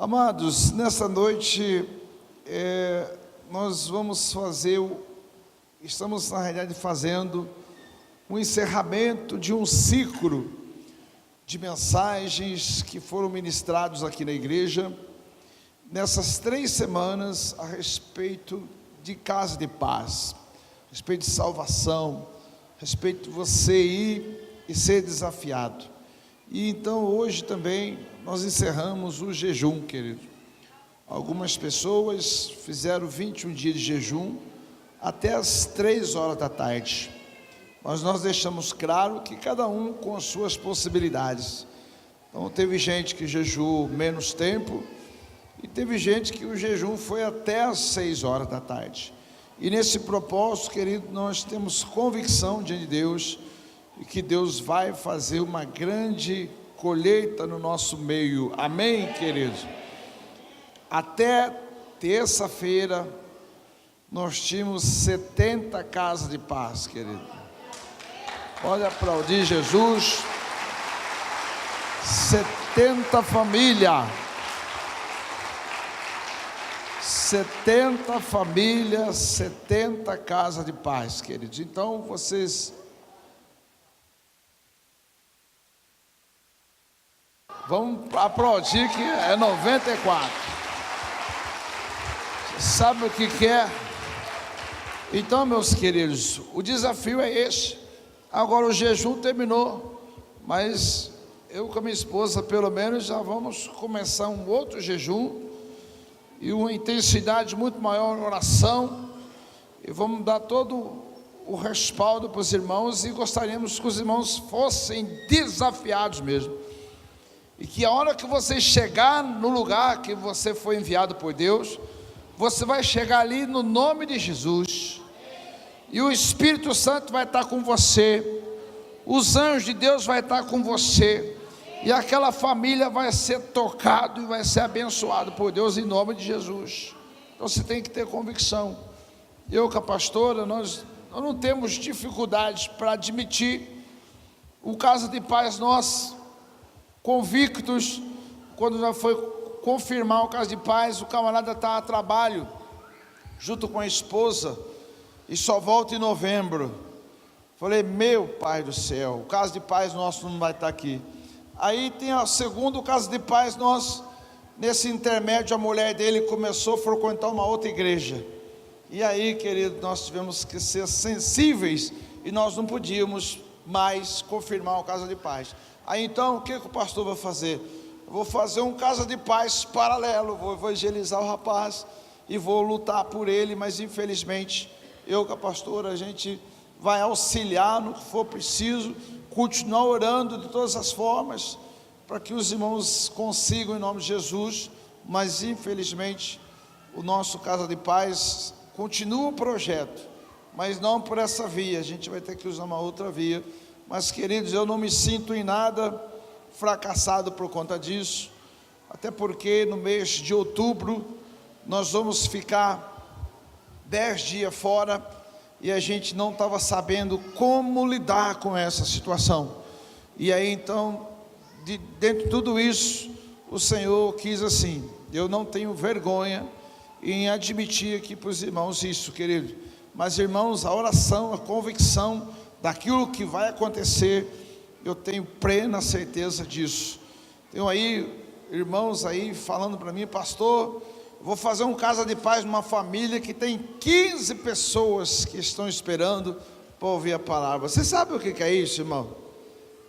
Amados, nessa noite nós vamos estamos na realidade fazendo um encerramento de um ciclo de mensagens que foram ministrados aqui na igreja, nessas 3 semanas, a respeito de casa de paz, a respeito de salvação, a respeito de você ir e ser desafiado. E então hoje também nós encerramos o jejum, querido. Algumas pessoas fizeram 21 dias de jejum até as 3 horas da tarde. Mas nós deixamos claro que cada um com as suas possibilidades. Então teve gente que jejuou menos tempo e teve gente que o jejum foi até as 6 horas da tarde. E nesse propósito, querido, nós temos convicção diante de Deus e que Deus vai fazer uma grande colheita no nosso meio. Amém, querido? Até terça-feira nós tínhamos 70 casas de paz, querido. Pode aplaudir Jesus. 70 famílias. 70 famílias, 70 casas de paz, queridos. Então vocês vão aplaudir que é 94. Sabe o que é? Então, meus queridos, o desafio é esse. Agora o jejum terminou, mas eu com a minha esposa, pelo menos, já vamos começar um outro jejum e uma intensidade muito maior na oração, e vamos dar todo o respaldo para os irmãos, e gostaríamos que os irmãos fossem desafiados mesmo, e que a hora que você chegar no lugar que você foi enviado por Deus, você vai chegar ali no nome de Jesus, e o Espírito Santo vai estar com você, os anjos de Deus vai estar com você, e aquela família vai ser tocada e vai ser abençoada por Deus em nome de Jesus. Então você tem que ter convicção. Eu com a pastora, nós não temos dificuldades para admitir o Casa de Paz, nós convictos. Quando já foi confirmar o Casa de Paz, o camarada está a trabalho junto com a esposa e só volta em novembro. Falei, meu Pai do céu, o Casa de Paz nosso não vai estar aqui. Aí tem a segunda Casa de Paz, nesse intermédio, a mulher dele começou a frequentar uma outra igreja. E aí, querido, nós tivemos que ser sensíveis e nós não podíamos mais confirmar o Casa de Paz. Aí então, o que o pastor vai fazer? Eu vou fazer um Casa de Paz paralelo, vou evangelizar o rapaz e vou lutar por ele, mas infelizmente, eu com a pastora, a gente vai auxiliar no que for preciso, continuar orando de todas as formas, para que os irmãos consigam em nome de Jesus, mas infelizmente, o nosso Casa de Paz continua o projeto, mas não por essa via, a gente vai ter que usar uma outra via. Mas queridos, eu não me sinto em nada fracassado por conta disso, até porque no mês de outubro, nós vamos ficar 10 dias fora, e a gente não estava sabendo como lidar com essa situação. E aí então, dentro de tudo isso, o Senhor quis assim, eu não tenho vergonha em admitir aqui para os irmãos isso, querido. Mas irmãos, a oração, a convicção daquilo que vai acontecer, eu tenho plena certeza disso. Tenho aí irmãos aí falando para mim, pastor, vou fazer um Casa de Paz numa família que tem 15 pessoas que estão esperando para ouvir a palavra. Você sabe o que é isso, irmão?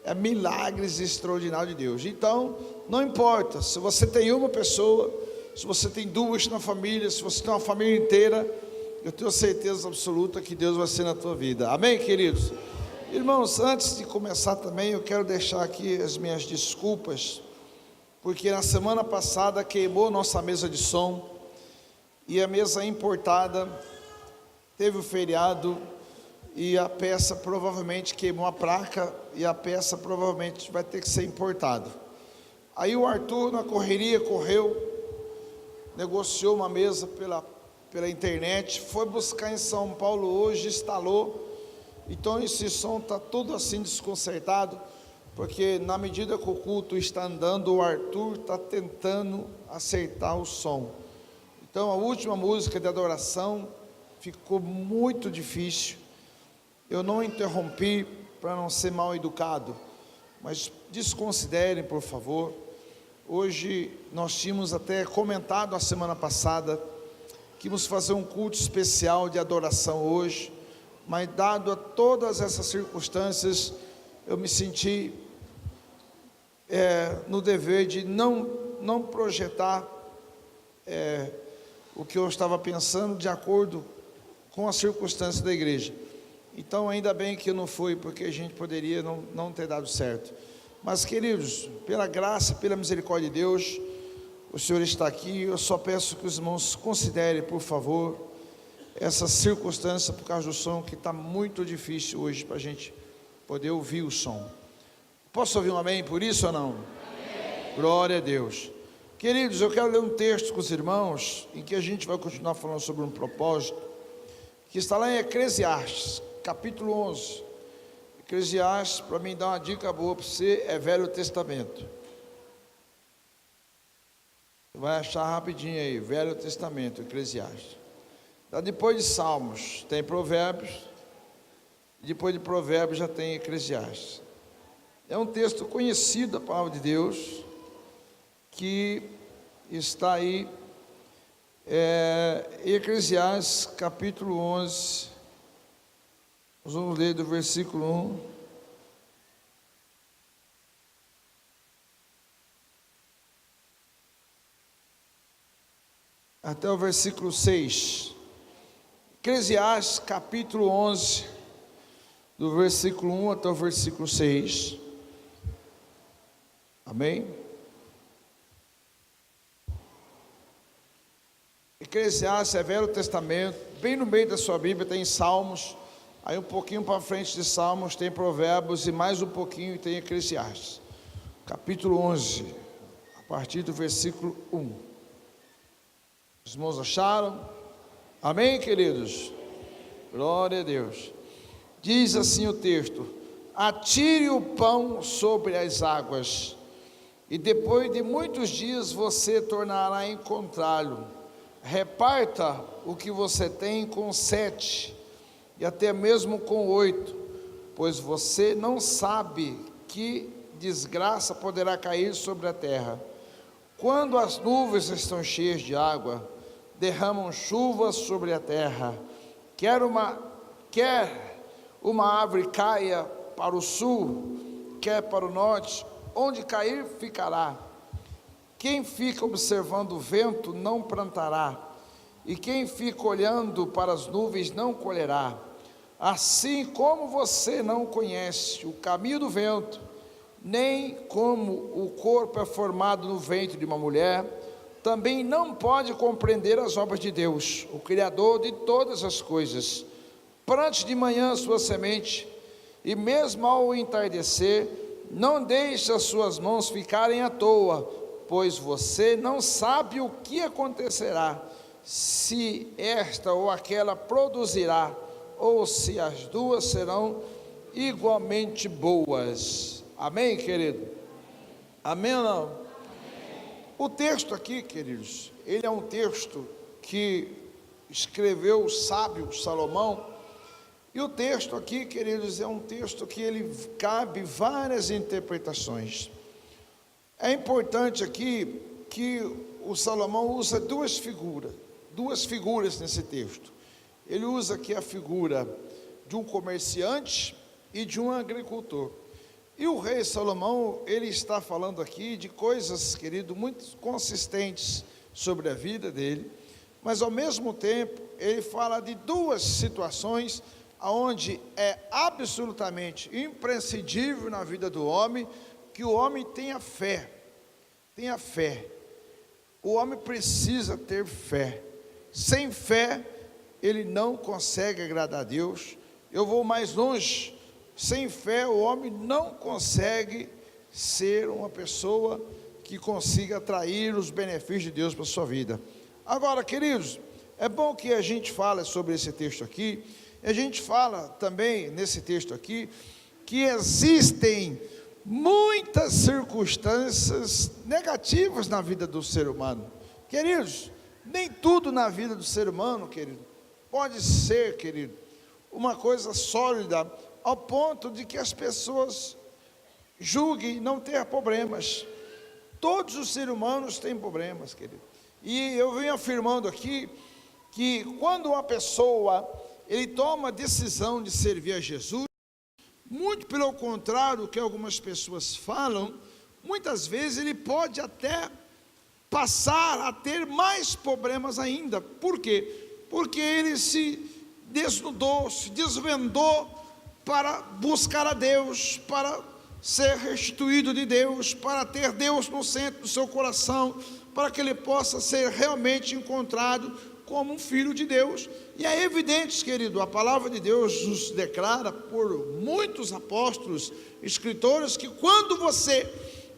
É milagres extraordinários de Deus. Então, não importa se você tem uma pessoa, se você tem 2 na família, se você tem uma família inteira, eu tenho certeza absoluta que Deus vai ser na tua vida. Amém, queridos? Irmãos, antes de começar também, eu quero deixar aqui as minhas desculpas, porque na semana passada queimou nossa mesa de som, e a mesa importada teve o feriado, e a peça provavelmente queimou a placa, e a peça provavelmente vai ter que ser importada. Aí o Arthur, na correria, correu, negociou uma mesa pela internet, foi buscar em São Paulo hoje, instalou. Então esse som está todo assim desconcertado, porque na medida que o culto está andando, o Arthur está tentando acertar o som. Então a última música de adoração ficou muito difícil. Eu não interrompi para não ser mal educado, mas desconsiderem, por favor. Hoje nós tínhamos até comentado a semana passada que íamos fazer um culto especial de adoração hoje, mas dado a todas essas circunstâncias, eu me senti no dever de não projetar o que eu estava pensando de acordo com as circunstâncias da igreja. Então ainda bem que não foi, porque a gente poderia não ter dado certo. Mas queridos, pela graça, pela misericórdia de Deus, o Senhor está aqui. Eu só peço que os irmãos considerem, por favor, essa circunstância por causa do som, que está muito difícil hoje para a gente poder ouvir o som. Posso ouvir um amém por isso ou não? Amém. Glória a Deus. Queridos, eu quero ler um texto com os irmãos, em que a gente vai continuar falando sobre um propósito, que está lá em Eclesiastes, capítulo 11. Eclesiastes, para mim dar uma dica boa para você, é Velho Testamento. Você vai achar rapidinho aí, Velho Testamento, Eclesiastes. Depois de Salmos tem Provérbios, depois de Provérbios já tem Eclesiastes. É um texto conhecido da palavra de Deus, que está aí, Eclesiastes capítulo 11, nós vamos ler do versículo 1, até o versículo 6, Eclesiastes capítulo 11, do versículo 1 até o versículo 6, amém? Eclesiastes é Velho Testamento, bem no meio da sua Bíblia tem Salmos, aí um pouquinho para frente de Salmos tem Provérbios, e mais um pouquinho tem Eclesiastes, capítulo 11, a partir do versículo 1. Os irmãos acharam? Amém, queridos? Glória a Deus. Diz assim o texto: atire o pão sobre as águas, e depois de muitos dias você tornará a encontrá-lo. Reparta o que você tem com 7, e até mesmo com 8, pois você não sabe que desgraça poderá cair sobre a terra. Quando as nuvens estão cheias de água, derramam chuva sobre a terra. Quer uma árvore caia para o sul, quer para o norte, onde cair ficará. Quem fica observando o vento não plantará, e quem fica olhando para as nuvens não colherá. Assim como você não conhece o caminho do vento, nem como o corpo é formado no ventre de uma mulher, também não pode compreender as obras de Deus, o Criador de todas as coisas. Plante de manhã a sua semente, e mesmo ao entardecer, não deixe as suas mãos ficarem à toa, pois você não sabe o que acontecerá, se esta ou aquela produzirá, ou se as duas serão igualmente boas. Amém, querido? Amém ou não? Amém. O texto aqui, queridos, ele é um texto que escreveu o sábio Salomão. E o texto aqui, queridos, é um texto que ele cabe várias interpretações. É importante aqui que o Salomão usa duas figuras nesse texto. Ele usa aqui a figura de um comerciante e de um agricultor. E o rei Salomão, ele está falando aqui de coisas, querido, muito consistentes sobre a vida dele, mas ao mesmo tempo, ele fala de duas situações onde é absolutamente imprescindível na vida do homem, que o homem tenha fé. O homem precisa ter fé. Sem fé, ele não consegue agradar a Deus. Eu vou mais longe. Sem fé, o homem não consegue ser uma pessoa que consiga atrair os benefícios de Deus para a sua vida. Agora, queridos, é bom que a gente fale sobre esse texto aqui. A gente fala também nesse texto aqui que existem muitas circunstâncias negativas na vida do ser humano. Queridos, nem tudo na vida do ser humano, querido, pode ser, querido, uma coisa sólida, ao ponto de que as pessoas julguem não ter problemas. Todos os seres humanos têm problemas, querido. E eu venho afirmando aqui, que quando uma pessoa, ele toma a decisão de servir a Jesus, muito pelo contrário do que algumas pessoas falam, muitas vezes ele pode até passar a ter mais problemas ainda. Por quê? Porque ele se desnudou, se desvendou para buscar a Deus, para ser restituído de Deus, para ter Deus no centro do seu coração, para que ele possa ser realmente encontrado como um filho de Deus. E é evidente, querido, a palavra de Deus nos declara por muitos apóstolos, escritores, que quando você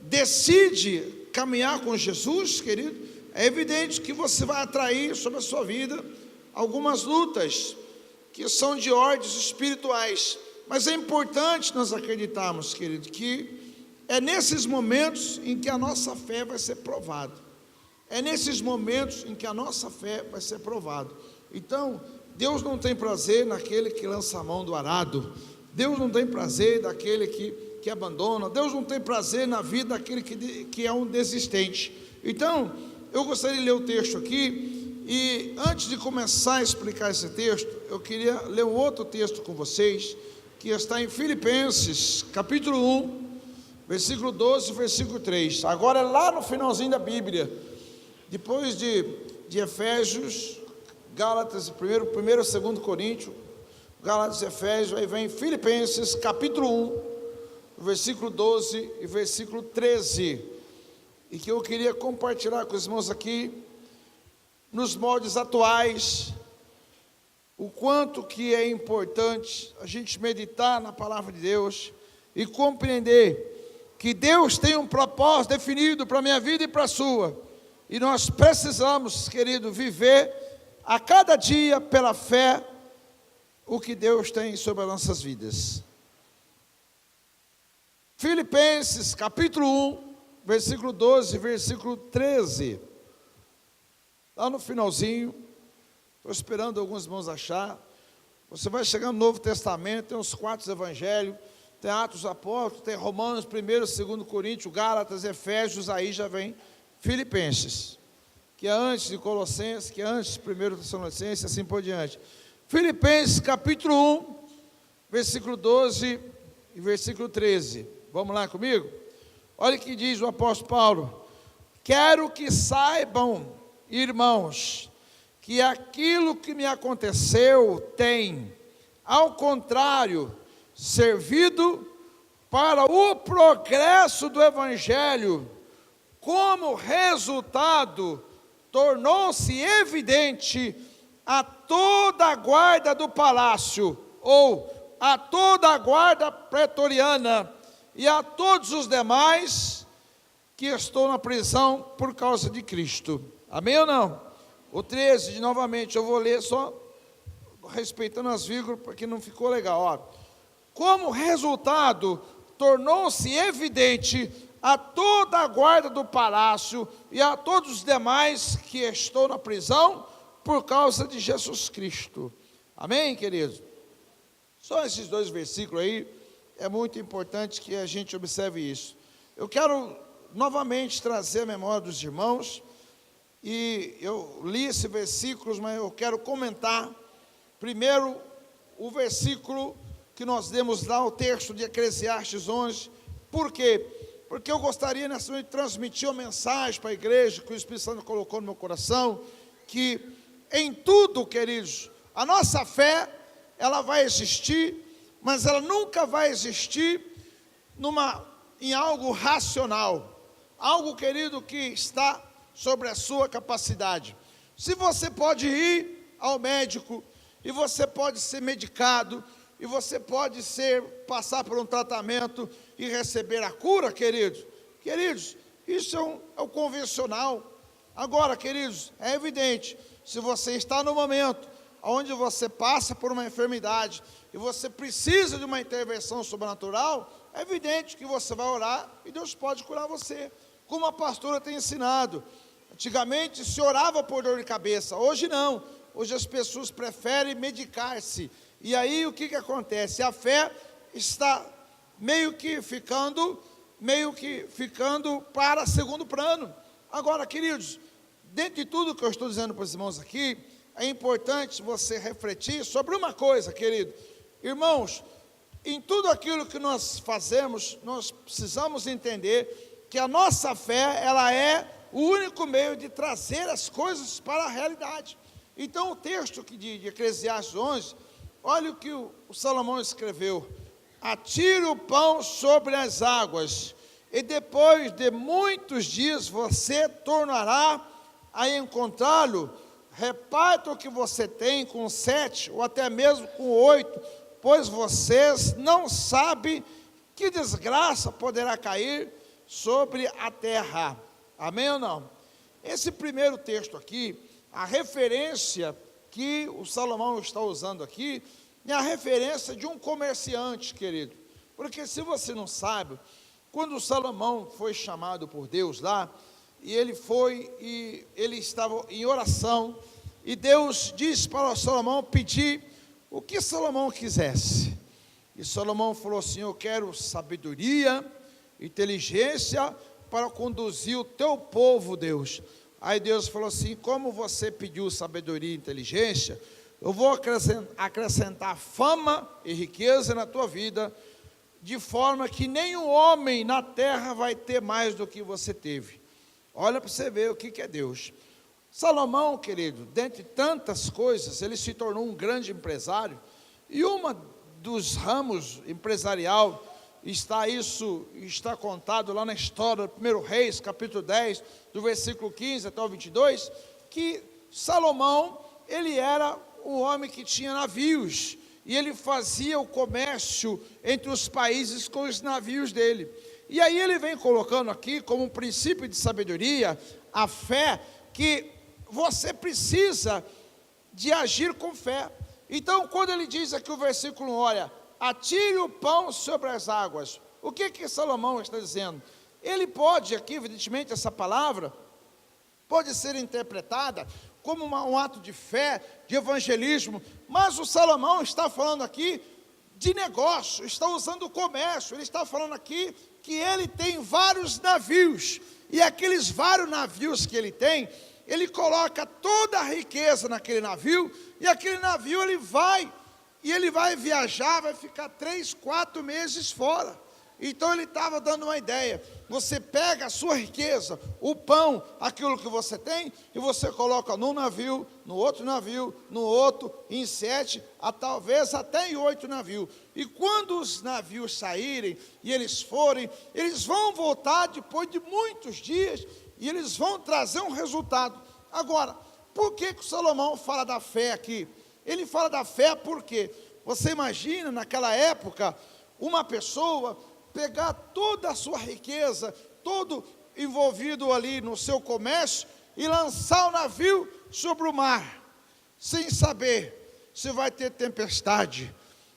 decide caminhar com Jesus, querido, é evidente que você vai atrair sobre a sua vida algumas lutas que são de ordens espirituais. Mas é importante nós acreditarmos, querido, que é nesses momentos em que a nossa fé vai ser provada. É nesses momentos em que a nossa fé vai ser provada. Então, Deus não tem prazer naquele que lança a mão do arado. Deus não tem prazer daquele que abandona. Deus não tem prazer na vida daquele que é um desistente. Então, eu gostaria de ler o texto aqui. E antes de começar a explicar esse texto, eu queria ler um outro texto com vocês, que está em Filipenses, capítulo 1, versículo 12, versículo 3. Agora é lá no finalzinho da Bíblia, depois de Efésios, Gálatas, 1º e 2º Coríntios, Gálatas e Efésios, aí vem Filipenses, capítulo 1, versículo 12 e versículo 13, e que eu queria compartilhar com os irmãos aqui, nos moldes atuais, o quanto que é importante a gente meditar na palavra de Deus e compreender que Deus tem um propósito definido para a minha vida e para a sua, e nós precisamos, querido, viver a cada dia pela fé o que Deus tem sobre as nossas vidas. Filipenses capítulo 1, versículo 12, versículo 13, lá no finalzinho. Estou esperando alguns irmãos achar. Você vai chegar no Novo Testamento, tem os 4 evangelhos, tem Atos dos Apóstolos, tem Romanos, 1º, 2º Coríntios, Gálatas, Efésios, aí já vem Filipenses, que é antes de Colossenses, que é antes de 1º Tessalonicenses, assim por diante. Filipenses capítulo 1, versículo 12 e versículo 13. Vamos lá comigo? Olha o que diz o apóstolo Paulo: quero que saibam, irmãos, que aquilo que me aconteceu tem, ao contrário, servido para o progresso do Evangelho. Como resultado, tornou-se evidente a toda a guarda do palácio, ou a toda a guarda pretoriana, e a todos os demais que estou na prisão por causa de Cristo. Amém ou não? O 13, novamente, eu vou ler só respeitando as vírgulas, porque não ficou legal. Ó. Como resultado, tornou-se evidente a toda a guarda do palácio e a todos os demais que estou na prisão por causa de Jesus Cristo. Amém, queridos? Só esses 2 versículos aí, é muito importante que a gente observe isso. Eu quero novamente trazer a memória dos irmãos, e eu li esses versículos, mas eu quero comentar primeiro o versículo que nós demos lá, o texto de Eclesiastes 11. Por quê? Porque eu gostaria nessa noite de transmitir uma mensagem para a igreja, que o Espírito Santo colocou no meu coração, que em tudo, queridos, a nossa fé, ela vai existir, mas ela nunca vai existir em algo racional, algo, querido, que está sobre a sua capacidade. Se você pode ir ao médico, e você pode ser medicado, e você pode passar por um tratamento e receber a cura, queridos, isso é o convencional. Agora, queridos, é evidente, se você está no momento onde você passa por uma enfermidade e você precisa de uma intervenção sobrenatural, é evidente que você vai orar e Deus pode curar você, como a pastora tem ensinado. Antigamente se orava por dor de cabeça, hoje não, hoje as pessoas preferem medicar-se, e aí o que acontece? A fé está meio que ficando para segundo plano. Agora, queridos, dentro de tudo que eu estou dizendo para os irmãos aqui, é importante você refletir sobre uma coisa, querido. Irmãos, em tudo aquilo que nós fazemos, nós precisamos entender que a nossa fé, ela é o único meio de trazer as coisas para a realidade. Então, o texto de Eclesiastes 11, olha o que o Salomão escreveu: atire o pão sobre as águas, e depois de muitos dias você tornará a encontrá-lo. Reparta o que você tem com 7, ou até mesmo com 8, pois vocês não sabem que desgraça poderá cair sobre a terra. Amém ou não? Esse primeiro texto aqui, a referência que o Salomão está usando aqui, é a referência de um comerciante, querido. Porque se você não sabe, quando o Salomão foi chamado por Deus lá, e ele estava em oração, e Deus disse para o Salomão pedir o que Salomão quisesse. E Salomão falou assim: eu quero sabedoria, inteligência para conduzir o teu povo, Deus. Aí Deus falou assim: como você pediu sabedoria e inteligência, eu vou acrescentar fama e riqueza na tua vida, de forma que nenhum homem na terra vai ter mais do que você teve. Olha para você ver o que é Deus. Salomão, querido, dentre tantas coisas, ele se tornou um grande empresário, e uma dos ramos empresarial, está contado lá na história do 1 Reis, capítulo 10, do versículo 15 até o 22, que Salomão, ele era um homem que tinha navios, e ele fazia o comércio entre os países com os navios dele. E aí ele vem colocando aqui como um princípio de sabedoria, a fé, que você precisa de agir com fé. Então, quando ele diz aqui o versículo, olha, atire o pão sobre as águas, o que Salomão está dizendo? Ele pode aqui, evidentemente, essa palavra pode ser interpretada como um ato de fé, de evangelismo, mas o Salomão está falando aqui de negócio, está usando o comércio, ele está falando aqui que ele tem vários navios, e aqueles vários navios que ele tem, ele coloca toda a riqueza naquele navio, e aquele navio ele vai viajar, vai ficar 3, 4 meses fora. Então ele estava dando uma ideia: você pega a sua riqueza, o pão, aquilo que você tem, e você coloca num navio, no outro navio, no outro, em 7, talvez até em 8 navios. E quando os navios saírem, e eles forem, eles vão voltar depois de muitos dias, e eles vão trazer um resultado. Agora, por que o Salomão fala da fé aqui? Ele fala da fé porque você imagina naquela época, uma pessoa pegar toda a sua riqueza, todo envolvido ali no seu comércio, e lançar o navio sobre o mar, sem saber se vai ter tempestade,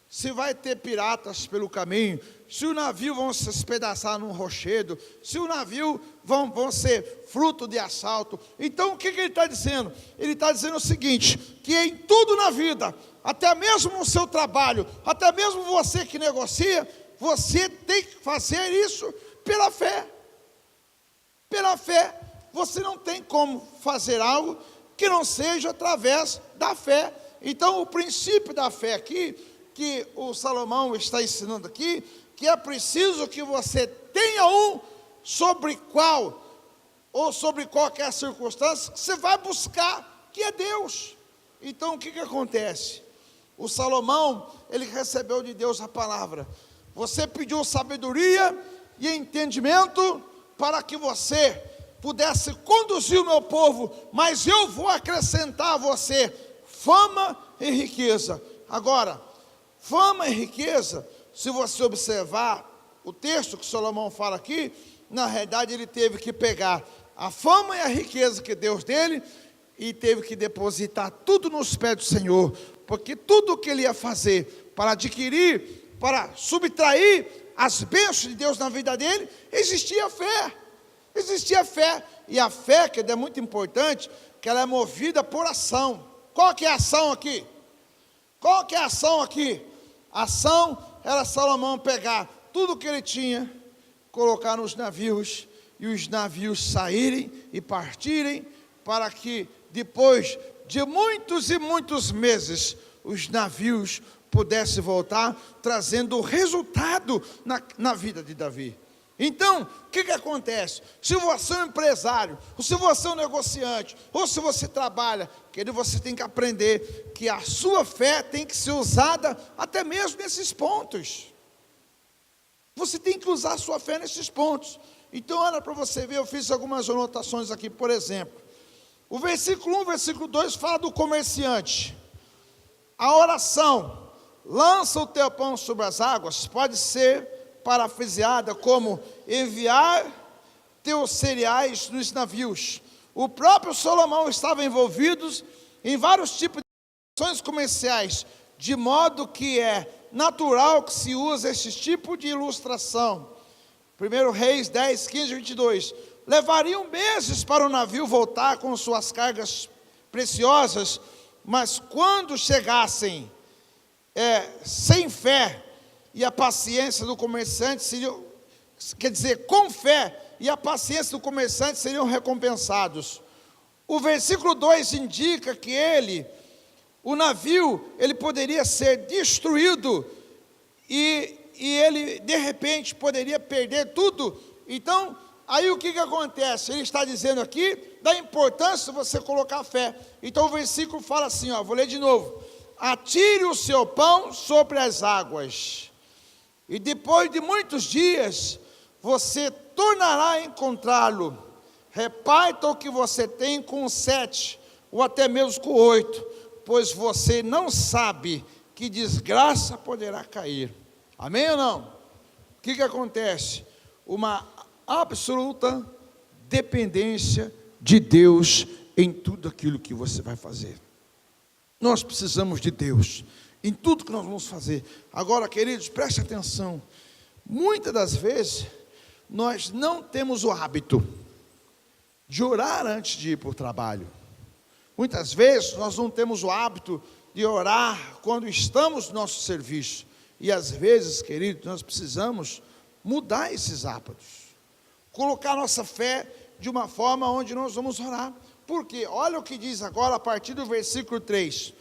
se vai ter piratas pelo caminho, se o navio vão se espedaçar num rochedo, se o navio vão ser fruto de assalto. Então o que ele está dizendo? Ele está dizendo o seguinte, que em tudo na vida, até mesmo no seu trabalho, até mesmo você que negocia, você tem que fazer isso pela fé. Pela fé, você não tem como fazer algo que não seja através da fé. Então o princípio da fé aqui, que o Salomão está ensinando aqui, que é preciso que você tenha sobre qualquer circunstância, que você vai buscar, que é Deus. Então o que acontece? O Salomão, ele recebeu de Deus a palavra: você pediu sabedoria e entendimento para que você pudesse conduzir o meu povo, mas eu vou acrescentar a você fama e riqueza. Agora, fama e riqueza, se você observar o texto que Salomão fala aqui, na realidade ele teve que pegar a fama e a riqueza que Deus dele, e teve que depositar tudo nos pés do Senhor, porque tudo o que ele ia fazer para adquirir, para subtrair as bênçãos de Deus na vida dele, existia fé. Existia fé, e a fé, que é muito importante, que ela é movida por ação. Qual que é a ação aqui? Qual que é a ação aqui? A ação era Salomão pegar tudo que ele tinha, colocar nos navios, e os navios saírem e partirem, para que depois de muitos e muitos meses, os navios pudessem voltar, trazendo resultado na vida de Davi. Então, o que acontece? Se você é um empresário, ou se você é um negociante, ou se você trabalha, querido, você tem que aprender que a sua fé tem que ser usada até mesmo nesses pontos. Você tem que usar a sua fé nesses pontos. Então, olha para você ver, eu fiz algumas anotações aqui, por exemplo. O versículo 1, versículo 2 fala do comerciante. A oração, lança o teu pão sobre as águas, pode ser parafraseada como enviar teus cereais nos navios. O próprio Salomão estava envolvido em vários tipos de ações comerciais, de modo que é natural que se use esse tipo de ilustração. 1 Reis 10, 15 e 22. Levariam meses para o navio voltar com suas cargas preciosas, mas quando chegassem sem fé, e a paciência do comerciante seriam, quer dizer, com fé e a paciência do comerciante seriam recompensados. O versículo 2 indica que o navio, ele poderia ser destruído e ele, de repente, poderia perder tudo. Então, aí o que acontece? Ele está dizendo aqui da importância de você colocar fé. Então, o versículo fala assim, vou ler de novo. Atire o seu pão sobre as águas, e depois de muitos dias, você tornará a encontrá-lo. Reparta o que você tem com 7, ou até mesmo com 8, pois você não sabe que desgraça poderá cair. Amém ou não? O que acontece? Uma absoluta dependência de Deus em tudo aquilo que você vai fazer. Nós precisamos de Deus em tudo que nós vamos fazer. Agora, queridos, preste atenção. Muitas das vezes, nós não temos o hábito de orar antes de ir para o trabalho. Muitas vezes, nós não temos o hábito de orar quando estamos no nosso serviço. E às vezes, queridos, nós precisamos mudar esses hábitos. Colocar nossa fé de uma forma onde nós vamos orar. Porque, olha o que diz agora a partir do versículo 3.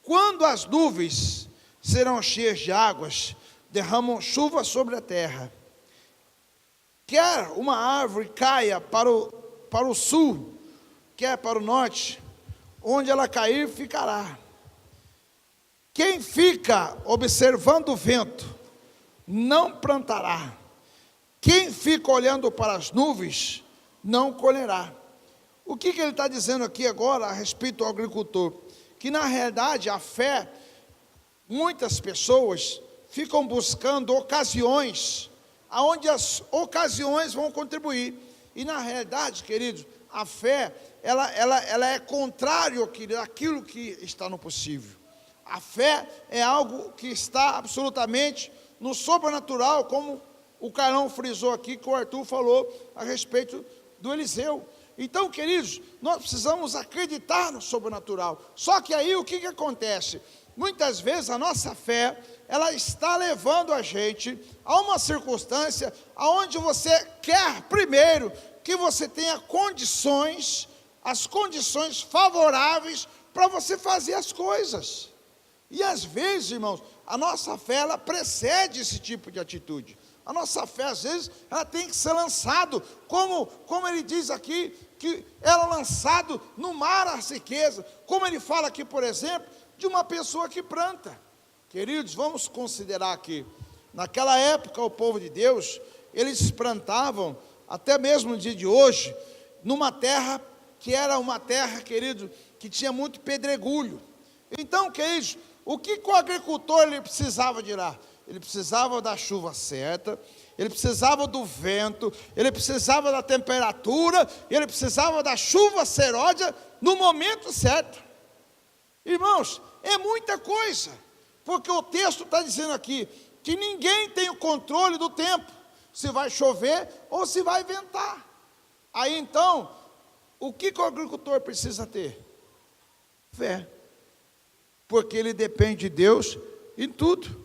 Quando as nuvens serão cheias de águas, derramam chuva sobre a terra. Quer uma árvore caia para o sul, quer para o norte, onde ela cair, ficará. Quem fica observando o vento, não plantará. Quem fica olhando para as nuvens, não colherá. O que ele está dizendo aqui agora a respeito ao agricultor? Que na realidade a fé, muitas pessoas ficam buscando ocasiões, aonde as ocasiões vão contribuir. E na realidade, queridos, a fé, ela é contrário àquilo que está no possível. A fé é algo que está absolutamente no sobrenatural, como o Carlão frisou aqui, que o Arthur falou a respeito do Eliseu. Então, queridos, nós precisamos acreditar no sobrenatural. Só que aí o que acontece? Muitas vezes a nossa fé, ela está levando a gente a uma circunstância onde você quer primeiro que você tenha condições, as condições favoráveis para você fazer as coisas. E às vezes, irmãos, a nossa fé, ela precede esse tipo de atitude. A nossa fé, às vezes, ela tem que ser lançado, como ele diz aqui, que ela é lançado no mar as riquezas, como ele fala aqui, por exemplo, de uma pessoa que planta. Queridos, vamos considerar aqui, naquela época o povo de Deus, eles plantavam, até mesmo no dia de hoje, numa terra que era uma terra, querido, que tinha muito pedregulho. Então, queridos, o que o agricultor ele precisava de lá? Ele precisava da chuva certa, ele precisava do vento, ele precisava da temperatura, ele precisava da chuva seródia no momento certo. Irmãos, é muita coisa, porque o texto está dizendo aqui que ninguém tem o controle do tempo, se vai chover ou se vai ventar. Aí então, o que o agricultor precisa ter? Fé, porque ele depende de Deus em tudo.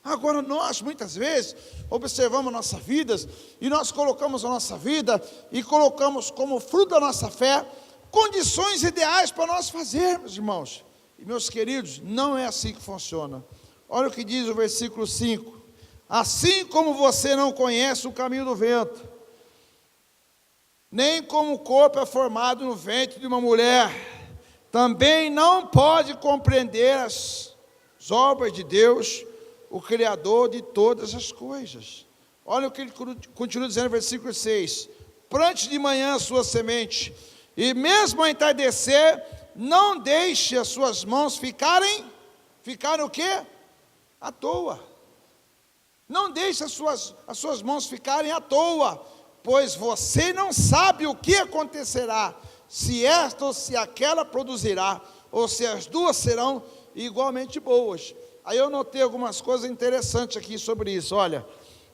Agora nós muitas vezes observamos nossas vidas e nós colocamos a nossa vida e colocamos como fruto da nossa fé condições ideais para nós fazermos, irmãos. E meus queridos, não é assim que funciona. Olha o que diz o versículo 5: assim como você não conhece o caminho do vento, nem como o corpo é formado no ventre de uma mulher, também não pode compreender as obras de Deus, o Criador de todas as coisas. Olha o que ele continua dizendo no versículo 6: plante de manhã a sua semente, e mesmo ao entardecer, não deixe as suas mãos ficarem o quê? À toa. Não deixe as suas mãos ficarem à toa, pois você não sabe o que acontecerá, se esta ou se aquela produzirá, ou se as duas serão igualmente boas. Aí eu notei algumas coisas interessantes aqui sobre isso. Olha,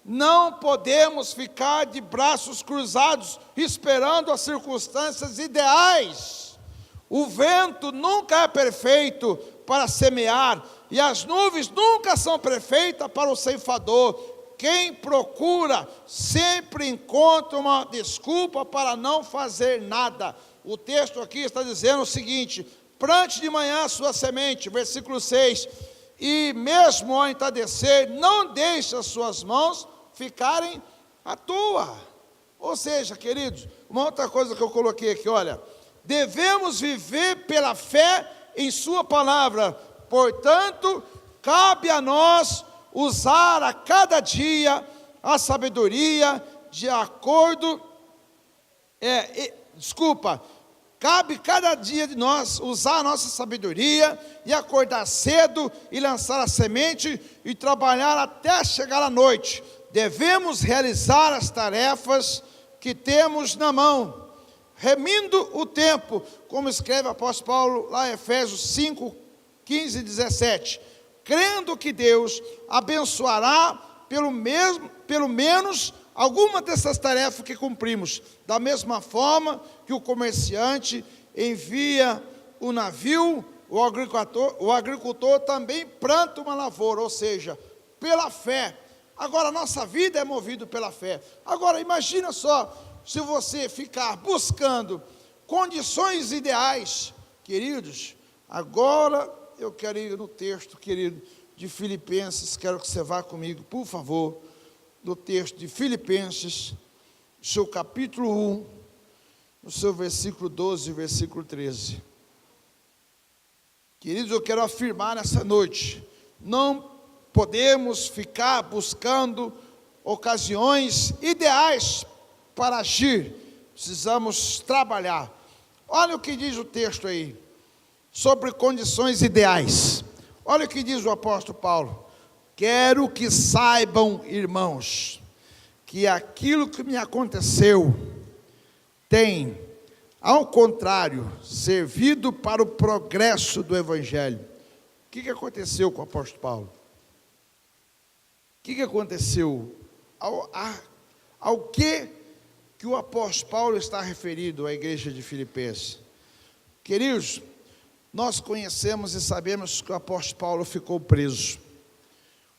não podemos ficar de braços cruzados esperando as circunstâncias ideais. O vento nunca é perfeito para semear, e as nuvens nunca são perfeitas para o ceifador. Quem procura sempre encontra uma desculpa para não fazer nada. O texto aqui está dizendo o seguinte: plante de manhã a sua semente, versículo 6, e mesmo ao entardecer, não deixe as suas mãos ficarem à toa. Ou seja, queridos, uma outra coisa que eu coloquei aqui, olha, devemos viver pela fé em sua palavra, portanto, cabe a nós usar a cada dia a sabedoria de acordo, cabe cada dia de nós usar a nossa sabedoria e acordar cedo e lançar a semente e trabalhar até chegar à noite. Devemos realizar as tarefas que temos na mão, remindo o tempo, como escreve o apóstolo Paulo lá em Efésios 5, 15 e 17, crendo que Deus abençoará pelo menos alguma dessas tarefas que cumprimos, da mesma forma que o comerciante envia o navio, o agricultor também planta uma lavoura, ou seja, pela fé. Agora, a nossa vida é movida pela fé. Agora, imagina só, se você ficar buscando condições ideais, queridos. Agora eu quero ir no texto, querido, de Filipenses. Quero que você vá comigo, por favor, no texto de Filipenses, seu capítulo 1, no seu versículo 12 e versículo 13. Queridos, eu quero afirmar nessa noite, não podemos ficar buscando ocasiões ideais para agir, precisamos trabalhar. Olha o que diz o texto aí, sobre condições ideais. Olha o que diz o apóstolo Paulo: quero que saibam, irmãos, que aquilo que me aconteceu tem, ao contrário, servido para o progresso do Evangelho. O que aconteceu com o apóstolo Paulo? O que aconteceu? Ao que o apóstolo Paulo está referido à igreja de Filipenses? Queridos, nós conhecemos e sabemos que o apóstolo Paulo ficou preso.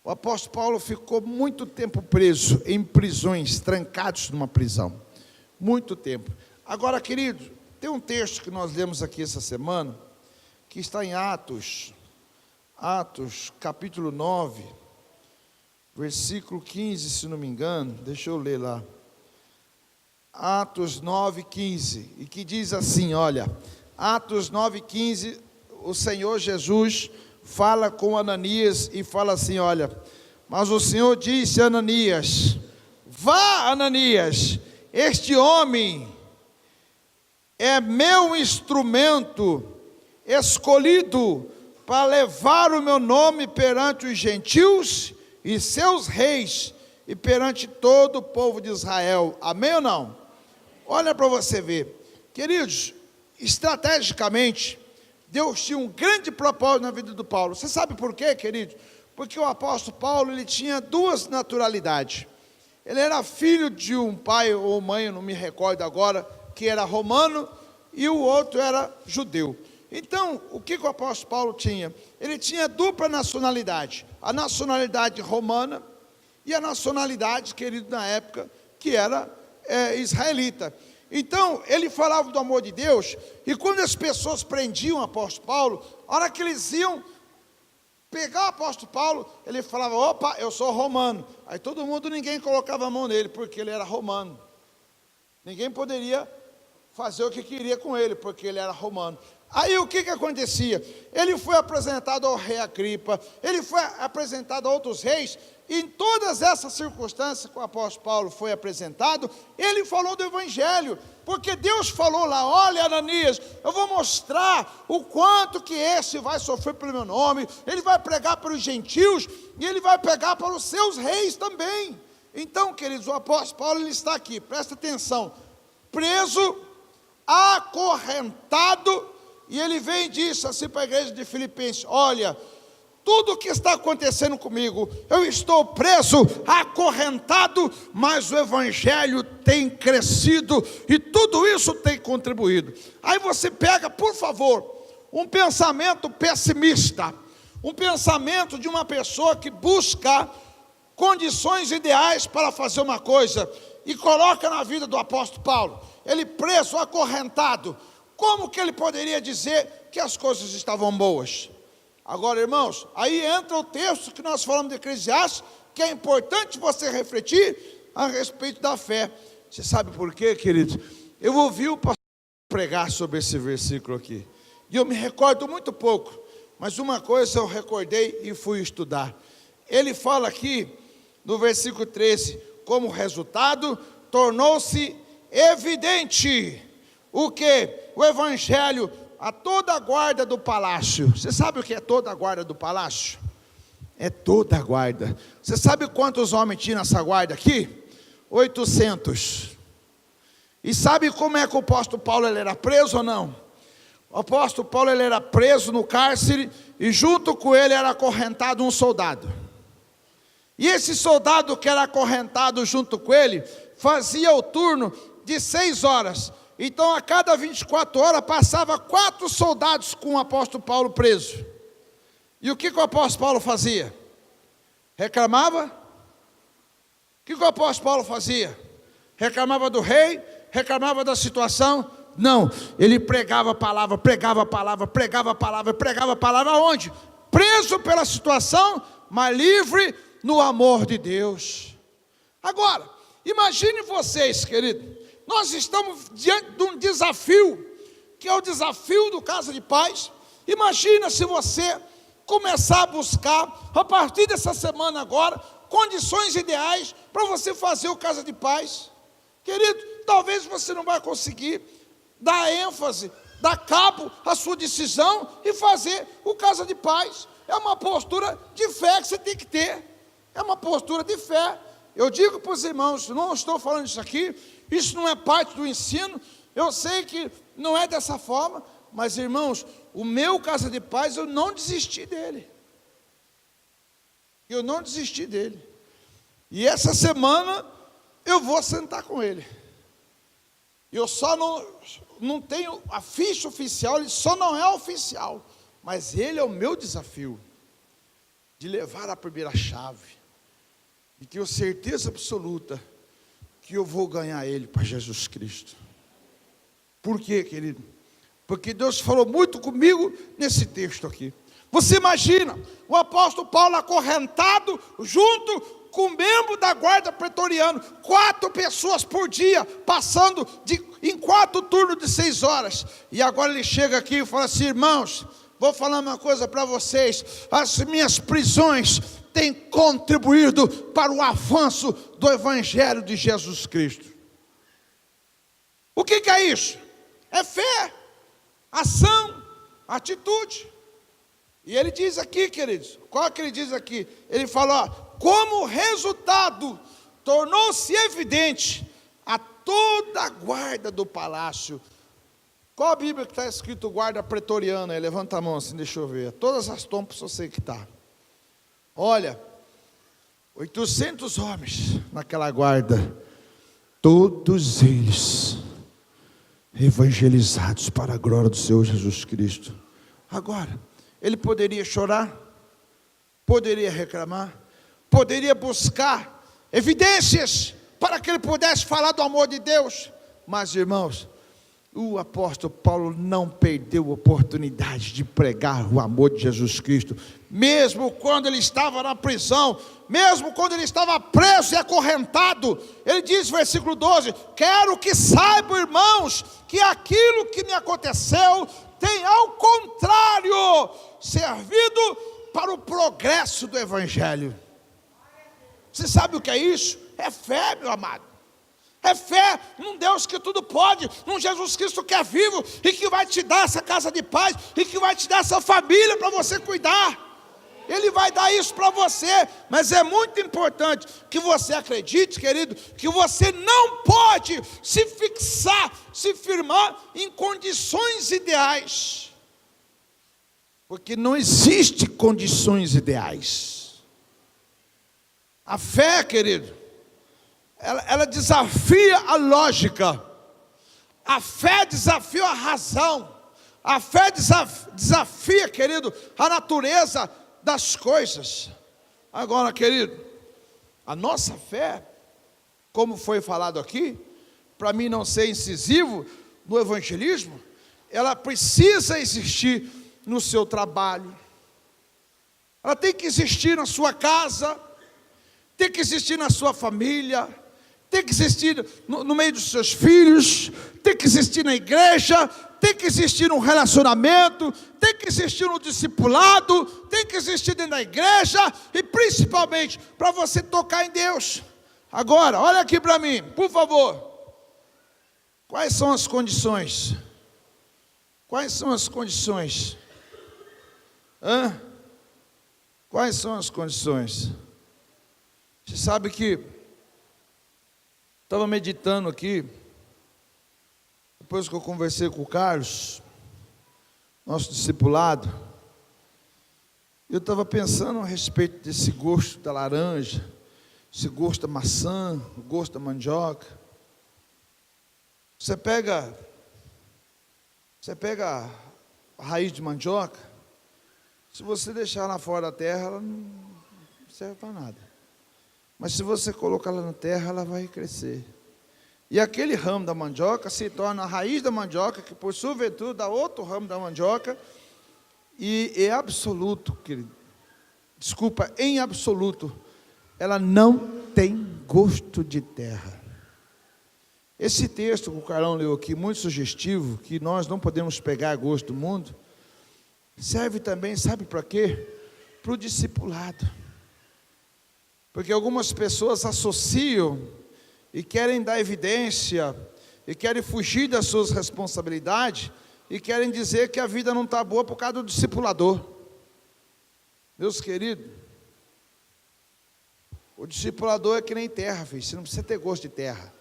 O apóstolo Paulo ficou muito tempo preso em prisões, trancados numa prisão, muito tempo. Agora, querido, tem um texto que nós lemos aqui essa semana, que está em Atos capítulo 9, versículo 15, se não me engano, deixa eu ler lá, Atos 9, 15, e que diz assim, olha, Atos 9, 15, o Senhor Jesus fala com Ananias e fala assim, olha, mas o Senhor disse a Ananias, vá Ananias, este homem é meu instrumento escolhido para levar o meu nome perante os gentios e seus reis e perante todo o povo de Israel. Amém ou não? Olha para você ver. Queridos, estrategicamente, Deus tinha um grande propósito na vida do Paulo. Você sabe por quê, querido? Porque o apóstolo Paulo, ele tinha duas naturalidades. Ele era filho de um pai ou mãe, eu não me recordo agora, que era romano, e o outro era judeu. Então, o que o apóstolo Paulo tinha? Ele tinha dupla nacionalidade. A nacionalidade romana e a nacionalidade, querido, na época, que era israelita. Então, ele falava do amor de Deus, e quando as pessoas prendiam o apóstolo Paulo, a hora que eles iam pegar o apóstolo Paulo, ele falava, opa, eu sou romano. Aí todo mundo, ninguém colocava a mão nele, porque ele era romano. Ninguém poderia fazer o que queria com ele, porque ele era romano. Aí o que acontecia? Ele foi apresentado ao rei Agripa, ele foi apresentado a outros reis, e em todas essas circunstâncias que o apóstolo Paulo foi apresentado, ele falou do evangelho, porque Deus falou lá, olha Ananias, eu vou mostrar o quanto que esse vai sofrer pelo meu nome, ele vai pregar para os gentios, e ele vai pregar para os seus reis também. Então, queridos, o apóstolo Paulo, ele está aqui, presta atenção, preso, acorrentado, e ele vem e diz assim para a igreja de Filipenses, olha, tudo o que está acontecendo comigo, eu estou preso, acorrentado, mas o evangelho tem crescido, e tudo isso tem contribuído. Aí você pega, por favor, um pensamento pessimista, um pensamento de uma pessoa que busca condições ideais para fazer uma coisa, e coloca na vida do apóstolo Paulo, ele preso, acorrentado, como que ele poderia dizer que as coisas estavam boas? Agora, irmãos, aí entra o texto que nós falamos de Eclesiastes, que é importante você refletir a respeito da fé. Você sabe por quê, querido? Eu ouvi o pastor pregar sobre esse versículo aqui, e eu me recordo muito pouco, mas uma coisa eu recordei e fui estudar. Ele fala aqui, no versículo 13, como resultado, tornou-se evidente o que? O evangelho a toda a guarda do palácio. Você sabe o que é toda a guarda do palácio? É toda a guarda. Você sabe quantos homens tinha nessa guarda aqui? 800. E sabe como é que o apóstolo Paulo ele era preso ou não? O apóstolo Paulo ele era preso no cárcere, e junto com ele era acorrentado um soldado. E esse soldado que era acorrentado junto com ele, fazia o turno de 6 horas. Então a cada 24 horas passava 4 soldados com o apóstolo Paulo preso. E o que o apóstolo Paulo fazia? Reclamava? O que o apóstolo Paulo fazia? Reclamava do rei? Reclamava da situação? Não, ele pregava a palavra, pregava a palavra, pregava a palavra, pregava a palavra aonde? Preso pela situação, mas livre no amor de Deus. Agora, imagine vocês, querido, nós estamos diante de um desafio, que é o desafio do Casa de Paz. Imagina se você começar a buscar, a partir dessa semana agora, condições ideais para você fazer o Casa de Paz. Querido, talvez você não vai conseguir dar ênfase, dar cabo à sua decisão e fazer o Casa de Paz. É uma postura de fé que você tem que ter. É uma postura de fé. Eu digo para os irmãos, não estou falando isso aqui, isso não é parte do ensino, eu sei que não é dessa forma, mas irmãos, o meu Casa de Paz, eu não desisti dele. Eu não desisti dele. E essa semana, eu vou sentar com ele. Eu só não tenho a ficha oficial, ele só não é oficial, mas ele é o meu desafio, de levar a primeira chave. E tenho certeza absoluta que eu vou ganhar ele para Jesus Cristo. Por quê, querido? Porque Deus falou muito comigo nesse texto aqui. Você imagina, o apóstolo Paulo acorrentado, junto com o membro da guarda pretoriana, 4 pessoas por dia, passando em 4 turnos de 6 horas. E agora ele chega aqui e fala assim, irmãos, vou falar uma coisa para vocês, as minhas prisões têm contribuído para o avanço do Evangelho de Jesus Cristo. O que é isso? É fé, ação, atitude. E ele diz aqui, queridos, qual que ele diz aqui? Ele fala, ó, como resultado tornou-se evidente a toda a guarda do palácio. Qual a Bíblia que está escrito guarda pretoriana? Levanta a mão assim, deixa eu ver. Todas as trompas eu sei que está. Olha, 800 homens naquela guarda, todos eles evangelizados para a glória do Senhor Jesus Cristo. Agora, ele poderia chorar, poderia reclamar, poderia buscar evidências para que ele pudesse falar do amor de Deus, mas irmãos, o apóstolo Paulo não perdeu a oportunidade de pregar o amor de Jesus Cristo, mesmo quando ele estava na prisão, mesmo quando ele estava preso e acorrentado. Ele diz, versículo 12: quero que saibam, irmãos, que aquilo que me aconteceu tem ao contrário servido para o progresso do Evangelho. Você sabe o que é isso? É fé, meu amado. É fé num Deus que tudo pode, num Jesus Cristo que é vivo e que vai te dar essa casa de paz e que vai te dar essa família para você cuidar. Ele vai dar isso para você, mas é muito importante que você acredite, querido, que você não pode se fixar, se firmar em condições ideais, porque não existe condições ideais. A fé, querido, ela desafia a lógica, a fé desafia a razão, a fé desafia, querido, a natureza das coisas. Agora, querido, a nossa fé, como foi falado aqui, para mim não ser incisivo no evangelismo, ela precisa existir no seu trabalho, ela tem que existir na sua casa, tem que existir na sua família, tem que existir no meio dos seus filhos, tem que existir na igreja, tem que existir no relacionamento, tem que existir no discipulado, tem que existir dentro da igreja, e principalmente para você tocar em Deus. Agora, olha aqui para mim, por favor. Quais são as condições? Quais são as condições? Quais são as condições? Você sabe que estava meditando aqui, depois que eu conversei com o Carlos, nosso discipulado, eu estava pensando a respeito desse gosto da laranja, esse gosto da maçã, o gosto da mandioca. Você pega a raiz de mandioca, se você deixar ela fora da terra, ela não serve para nada. Mas se você colocar ela na terra, ela vai crescer. E aquele ramo da mandioca se torna a raiz da mandioca, que por sua virtude dá outro ramo da mandioca. E é absoluto, querido, desculpa, em absoluto, ela não tem gosto de terra. Esse texto que o Carlão leu aqui, muito sugestivo, que nós não podemos pegar gosto do mundo, serve também, sabe para quê? Para o discipulado. Porque algumas pessoas associam e querem dar evidência, e querem fugir das suas responsabilidades, e querem dizer que a vida não está boa por causa do discipulador. Meus queridos, o discipulador é que nem terra, filho. Você não precisa ter gosto de terra.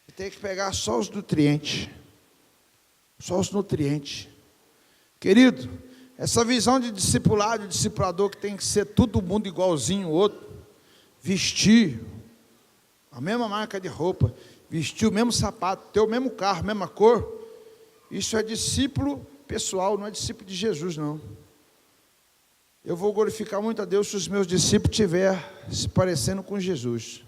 Você tem que pegar só os nutrientes. Só os nutrientes. Querido, essa visão de discipulado, de discipulador, que tem que ser todo mundo igualzinho o outro, vestir a mesma marca de roupa, vestir o mesmo sapato, ter o mesmo carro, a mesma cor, isso é discípulo pessoal, não é discípulo de Jesus, não. Eu vou glorificar muito a Deus se os meus discípulos estiverem se parecendo com Jesus.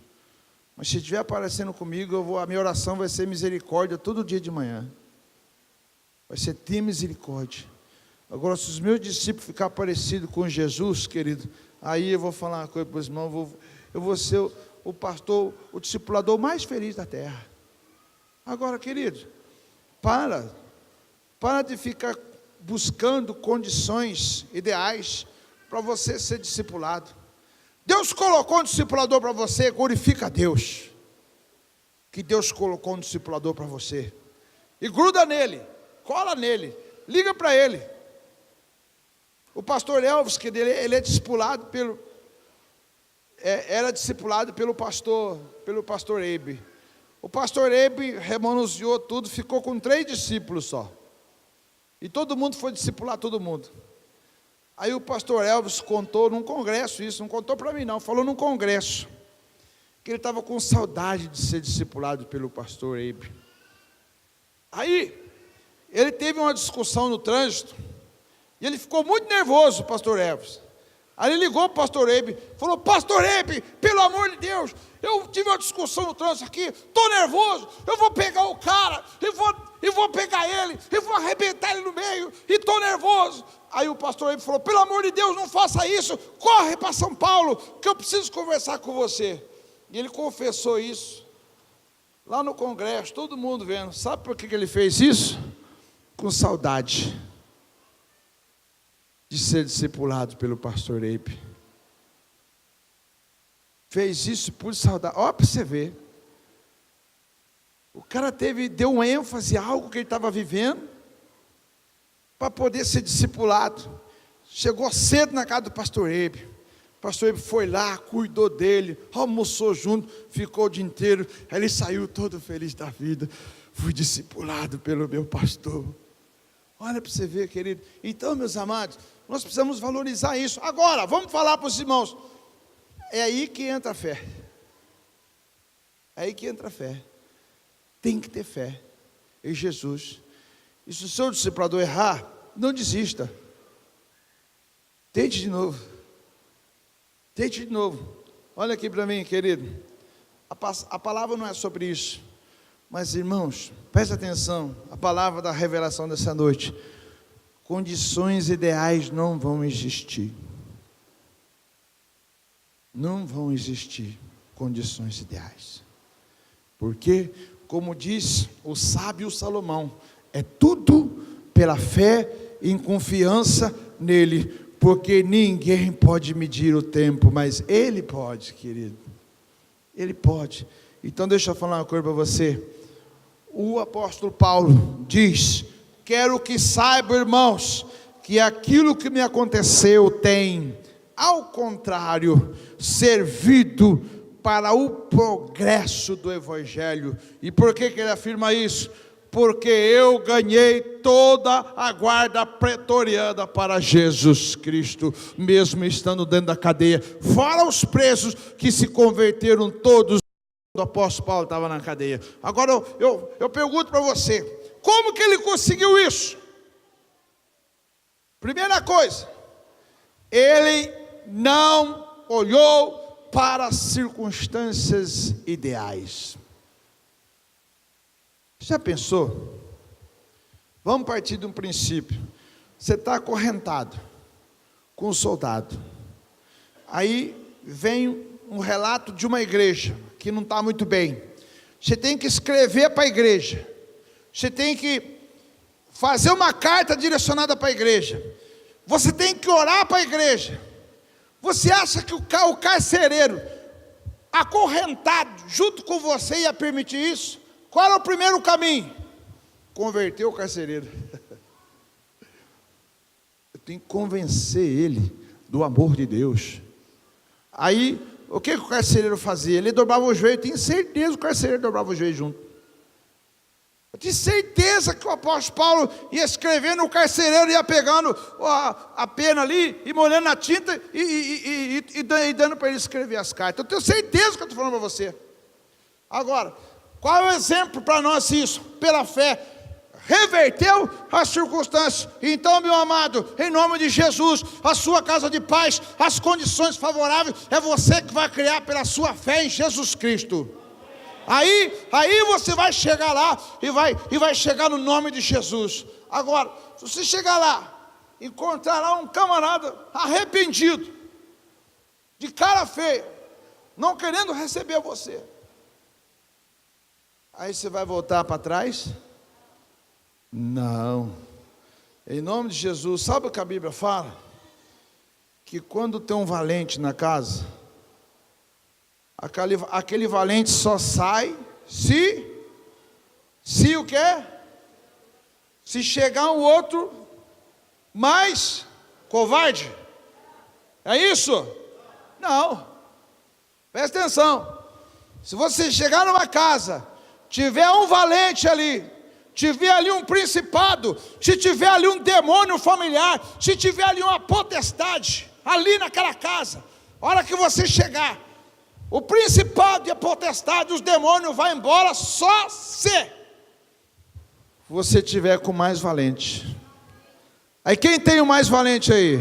Mas se estiver parecendo comigo, a minha oração vai ser misericórdia todo dia de manhã. Vai ser ter misericórdia. Agora, se os meus discípulos ficarem parecidos com Jesus, querido, aí eu vou falar uma coisa para os irmãos, eu vou ser o pastor, o discipulador mais feliz da terra. Agora, querido, para de ficar buscando condições ideais para você ser discipulado. Deus colocou um discipulador para você, glorifica a Deus, que Deus colocou um discipulador para você, e gruda nele, cola nele, liga para ele. O pastor Elvis, que ele é discipulado era discipulado pelo pastor Abe. O pastor Abe remanuseou tudo, ficou com 3 discípulos só. E todo mundo foi discipular todo mundo. Aí o pastor Elvis contou num congresso isso, não contou para mim não, falou num congresso, que ele estava com saudade de ser discipulado pelo pastor Abe. Aí, ele teve uma discussão no trânsito, e ele ficou muito nervoso, o pastor Elvis. Aí ele ligou para o pastor Abe, falou: pastor Abe, pelo amor de Deus, eu tive uma discussão no trânsito aqui, estou nervoso, eu vou pegar o cara, e vou pegar ele, e vou arrebentar ele no meio, e estou nervoso. Aí o pastor Abe falou: pelo amor de Deus, não faça isso, corre para São Paulo, que eu preciso conversar com você. E ele confessou isso, lá no congresso, todo mundo vendo. Sabe por que ele fez isso? Com saudade de ser discipulado pelo pastor Abe. Fez isso por saudade. Olha para você ver. O cara deu um ênfase a algo que ele estava vivendo, para poder ser discipulado. Chegou cedo na casa do pastor Abe. O pastor Abe foi lá, cuidou dele, almoçou junto, ficou o dia inteiro. Aí ele saiu todo feliz da vida. Fui discipulado pelo meu pastor. Olha para você ver, querido. Então, meus amados, nós precisamos valorizar isso. Agora, vamos falar para os irmãos. É aí que entra a fé. É aí que entra a fé. Tem que ter fé em Jesus. E se o seu discipulador errar, não desista. Tente de novo. Tente de novo. Olha aqui para mim, querido. A palavra não é sobre isso. Mas, irmãos, preste atenção. A palavra da revelação dessa noite. Condições ideais não vão existir. Não vão existir condições ideais. Porque, como diz o sábio Salomão, é tudo pela fé e em confiança nele. Porque ninguém pode medir o tempo, mas Ele pode, querido. Ele pode. Então deixa eu falar uma coisa para você. O apóstolo Paulo diz: quero que saibam, irmãos, que aquilo que me aconteceu tem, ao contrário, servido para o progresso do Evangelho. E por que ele afirma isso? Porque eu ganhei toda a guarda pretoriana para Jesus Cristo, mesmo estando dentro da cadeia. Fora os presos que se converteram todos, o apóstolo Paulo estava na cadeia. Agora eu pergunto para você, como que ele conseguiu isso? Primeira coisa, ele não olhou para as circunstâncias ideais. Já pensou? Vamos partir de um princípio. Você está acorrentado com um soldado. Aí vem um relato de uma igreja que não está muito bem. Você tem que escrever para a igreja. Você tem que fazer uma carta direcionada para a igreja. Você tem que orar para a igreja. Você acha que o carcereiro acorrentado junto com você ia permitir isso? Qual era o primeiro caminho? Converter o carcereiro. Eu tenho que convencer ele do amor de Deus. Aí, o que o carcereiro fazia? Ele dobrava o joelho. Eu tenho certeza que o carcereiro dobrava o joelho junto. Eu tenho certeza que o apóstolo Paulo ia escrevendo, o carcereiro ia pegando a pena ali, e molhando na tinta, e dando para ele escrever as cartas. Eu tenho certeza que eu estou falando para você. Agora, qual é o exemplo para nós isso? Pela fé, reverteu as circunstâncias. Então, meu amado, em nome de Jesus, a sua casa de paz, as condições favoráveis, é você que vai criar pela sua fé em Jesus Cristo. Aí você vai chegar lá e vai chegar no nome de Jesus. Agora, se você chegar lá, encontrar lá um camarada arrependido, de cara feia, não querendo receber você, aí você vai voltar para trás? Não. Em nome de Jesus, sabe o que a Bíblia fala? Que quando tem um valente na casa, aquele valente só sai se o quê? Se chegar um outro mais covarde. É isso? Não. Presta atenção. Se você chegar numa casa, tiver um valente ali, tiver ali um principado, se tiver ali um demônio familiar, se tiver ali uma potestade, ali naquela casa, a hora que você chegar, o principado e a potestade, os demônios vão embora, só se você tiver com o mais valente. Aí quem tem o mais valente aí?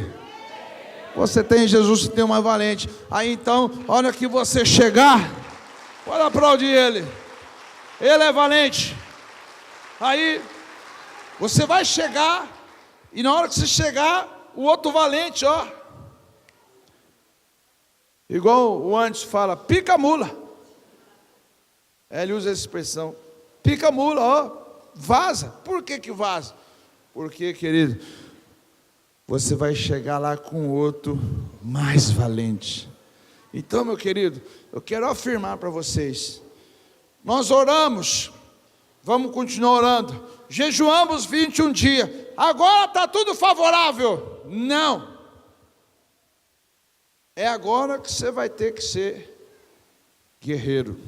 Você tem Jesus, você tem o mais valente. Aí então, a hora que você chegar, pode aplaudir ele. Ele é valente. Aí você vai chegar, e na hora que você chegar, o outro valente, ó, igual o antes fala, pica a mula. Ele usa essa expressão, pica a mula, ó, vaza. Por que vaza? Porque, querido, você vai chegar lá com outro mais valente. Então, meu querido, eu quero afirmar para vocês, nós oramos, vamos continuar orando, jejuamos 21 dias, agora está tudo favorável. Não, é agora que você vai ter que ser guerreiro.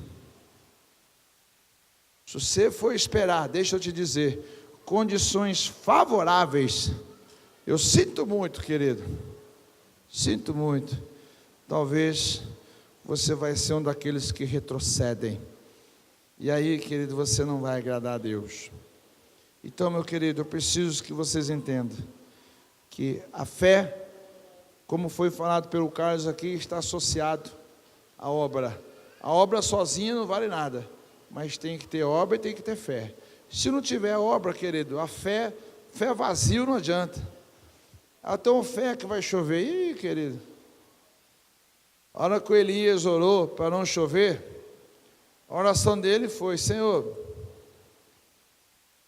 Se você for esperar, deixa eu te dizer, condições favoráveis, eu sinto muito, querido, sinto muito, talvez você vai ser um daqueles que retrocedem, e aí, querido, você não vai agradar a Deus. Então, meu querido, eu preciso que vocês entendam, que a fé, como foi falado pelo Carlos aqui, está associado à obra. A obra sozinha não vale nada, mas tem que ter obra e tem que ter fé. Se não tiver obra, querido, a fé vazio não adianta. Até uma fé que vai chover. Ih, querido, a hora que o Elias orou para não chover, a oração dele foi: Senhor,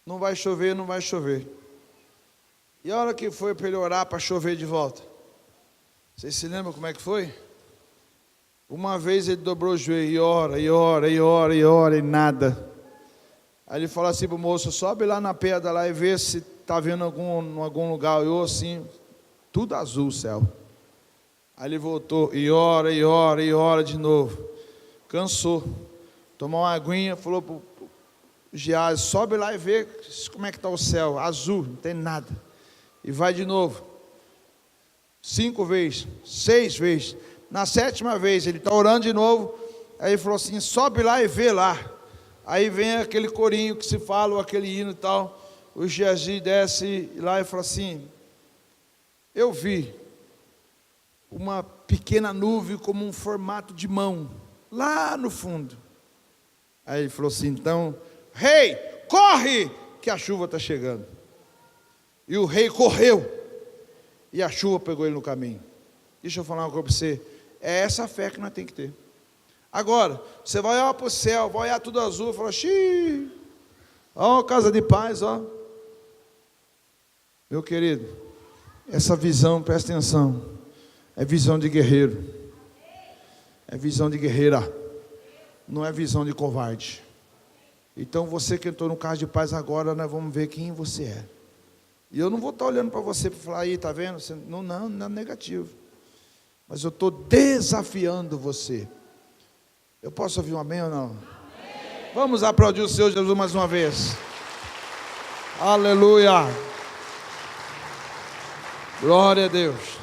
não vai chover, não vai chover. E a hora que foi para ele orar para chover de volta, vocês se lembram como é que foi? Uma vez ele dobrou o joelho e ora, e ora, e ora, e ora, e nada. Aí ele falou assim para o moço: sobe lá na pedra lá e vê se está vendo algum lugar. Eu assim, tudo azul o céu. Aí ele voltou e ora, e ora, e ora de novo. Cansou. Tomou uma aguinha, falou para o Geazi: sobe lá e vê como é que está o céu. Azul, não tem nada. E vai de novo. 5 vezes, 6 vezes. Na 7ª vez, ele está orando de novo. Aí ele falou assim: sobe lá e vê lá. Aí vem aquele corinho que se fala, aquele hino e tal. O Geazi desce lá e fala assim: eu vi uma pequena nuvem como um formato de mão, lá no fundo. Aí ele falou assim: então, rei, corre, que a chuva está chegando. E o rei correu, e a chuva pegou ele no caminho. Deixa eu falar uma coisa para você, é essa fé que nós temos que ter. Agora, você vai olhar para o céu, vai olhar tudo azul, e fala: xiii, ó, casa de paz, ó. Meu querido, essa visão, presta atenção, é visão de guerreiro, é visão de guerreira, não é visão de covarde. Então você que entrou no casa de paz agora, nós vamos ver quem você é. E eu não vou estar olhando para você para falar: aí, está vendo? Você, não é negativo. Mas eu estou desafiando você. Eu posso ouvir um amém ou não? Amém. Vamos aplaudir o Senhor Jesus mais uma vez. Aleluia. Glória a Deus.